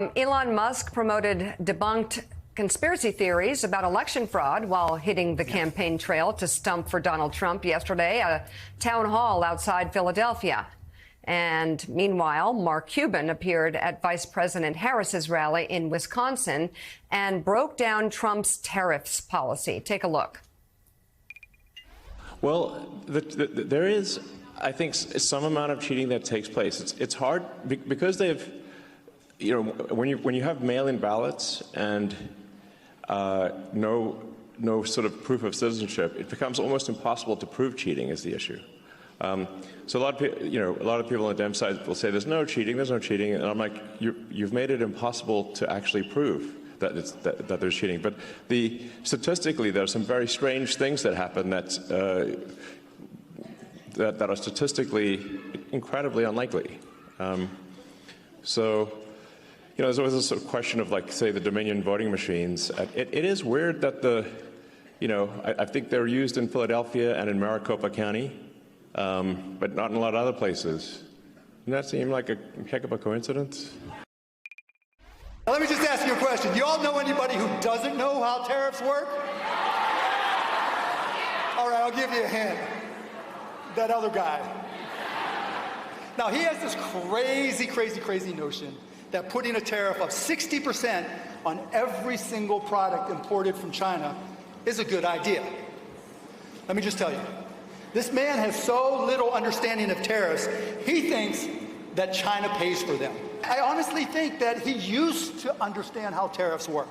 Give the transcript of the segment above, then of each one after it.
Elon Musk promoted debunked conspiracy theories about election fraud while hitting the campaign trail to stump for Donald Trump yesterday at a town hall outside Philadelphia. And meanwhile, Mark Cuban appeared at Vice President Harris's rally in Wisconsin and broke down Trump's tariffs policy. Take a look. Well, there is, I think, some amount of cheating that takes place. It's hard because they've, when you have mail-in ballots and no sort of proof of citizenship, it becomes almost impossible to prove cheating is the issue. So a lot of people on the Dem side will say there's no cheating, and I'm like, you've made it impossible to actually prove that there's cheating. But statistically, there are some very strange things that happen that are statistically incredibly unlikely. So, there's always this sort of question of, like, say, the Dominion voting machines. It is weird that I think they're used in Philadelphia and in Maricopa County, but not in a lot of other places. Doesn't that seem like a heck of a coincidence? Now, let me just ask you a question. Do you all know anybody who doesn't know how tariffs work? All right, I'll give you a hint. That other guy. Now, he has this crazy notion that putting a tariff of 60% on every single product imported from China is a good idea. Let me just tell you, this man has so little understanding of tariffs, he thinks that China pays for them. I honestly think that he used to understand how tariffs work.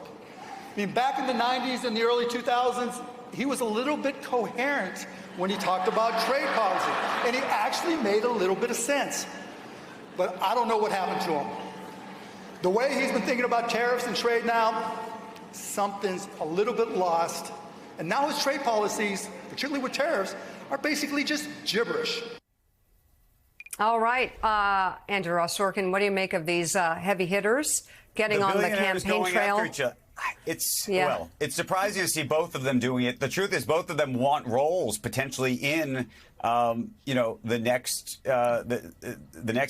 I mean, back in the 90s and the early 2000s, he was a little bit coherent when he talked about trade policy, and he actually made a little bit of sense. But I don't know what happened to him. The way he's been thinking about tariffs and trade now, something's a little bit lost. And now his trade policies, particularly with tariffs, are basically just gibberish. All right, Andrew Ross Sorkin, what do you make of these heavy hitters getting on the campaign trail? Well, it's surprising to see both of them doing it. The truth is, both of them want roles potentially in, the next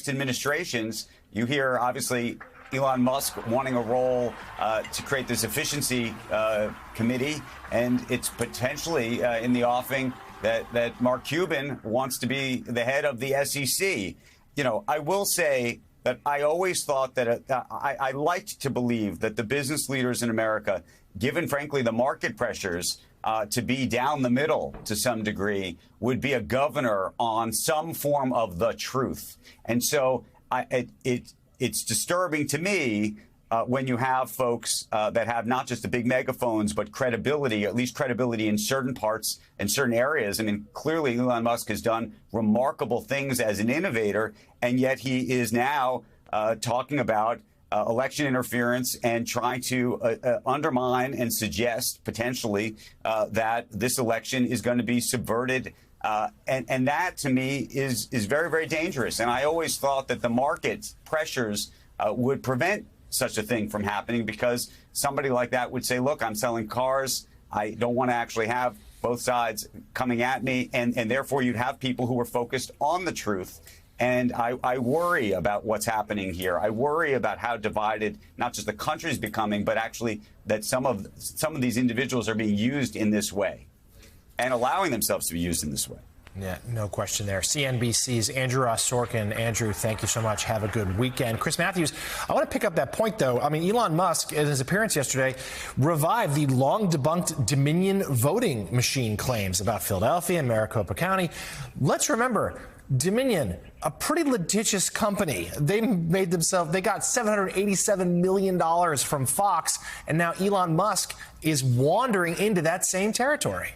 administrations. You hear, obviously, Elon Musk wanting a role to create this efficiency committee, and it's potentially in the offing that Mark Cuban wants to be the head of the SEC. I will say that I always thought that I liked to believe that the business leaders in America, given, frankly, the market pressures to be down the middle to some degree, would be a governor on some form of the truth. And so it's disturbing to me when you have folks that have not just the big megaphones, but credibility, at least credibility in certain parts and certain areas. I mean, clearly Elon Musk has done remarkable things as an innovator, and yet he is now talking about election interference and trying to undermine and suggest potentially that this election is going to be subverted. And that, to me, is very, very dangerous. And I always thought that the market pressures would prevent such a thing from happening, because somebody like that would say, look, I'm selling cars. I don't want to actually have both sides coming at me. And therefore, you'd have people who are focused on the truth. And I worry about what's happening here. I worry about how divided not just the country is becoming, but actually that some of these individuals are being used in this way and allowing themselves to be used in this way. Yeah, no question there. CNBC's Andrew Ross Sorkin. Andrew, thank you so much. Have a good weekend. Chris Matthews, I want to pick up that point, though. I mean, Elon Musk, in his appearance yesterday, revived the long-debunked Dominion voting machine claims about Philadelphia and Maricopa County. Let's remember, Dominion, a pretty litigious company. They got $787 million from Fox, and now Elon Musk is wandering into that same territory.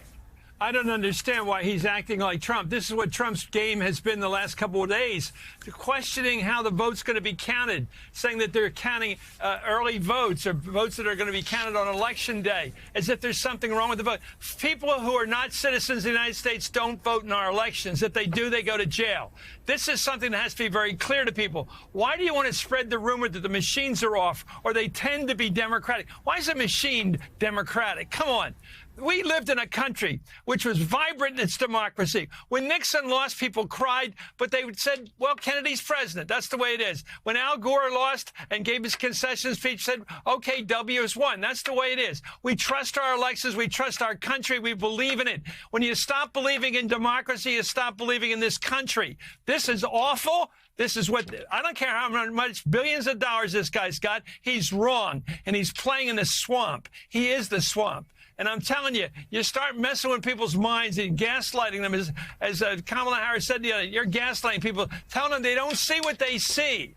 I don't understand why he's acting like Trump. This is what Trump's game has been the last couple of days, questioning how the vote's going to be counted, saying that they're counting early votes or votes that are going to be counted on Election Day, as if there's something wrong with the vote. People who are not citizens of the United States don't vote in our elections. If they do, they go to jail. This is something that has to be very clear to people. Why do you want to spread the rumor that the machines are off or they tend to be Democratic? Why is a machine Democratic? Come on. We lived in a country which was vibrant in its democracy. When Nixon lost, people cried, but they said, well, Kennedy's president. That's the way it is. When Al Gore lost and gave his concession speech, said, okay, W has won. That's the way it is. We trust our elections. We trust our country. We believe in it. When you stop believing in democracy, you stop believing in this country. This is awful. This is what, I don't care how much billions of dollars this guy's got. He's wrong, and he's playing in the swamp. He is the swamp. And I'm telling you, you start messing with people's minds and gaslighting them, as Kamala Harris said the other day, you're gaslighting people, telling them they don't see what they see.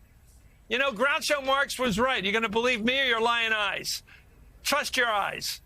You know, Groucho Marx was right. You're going to believe me or your lying eyes? Trust your eyes.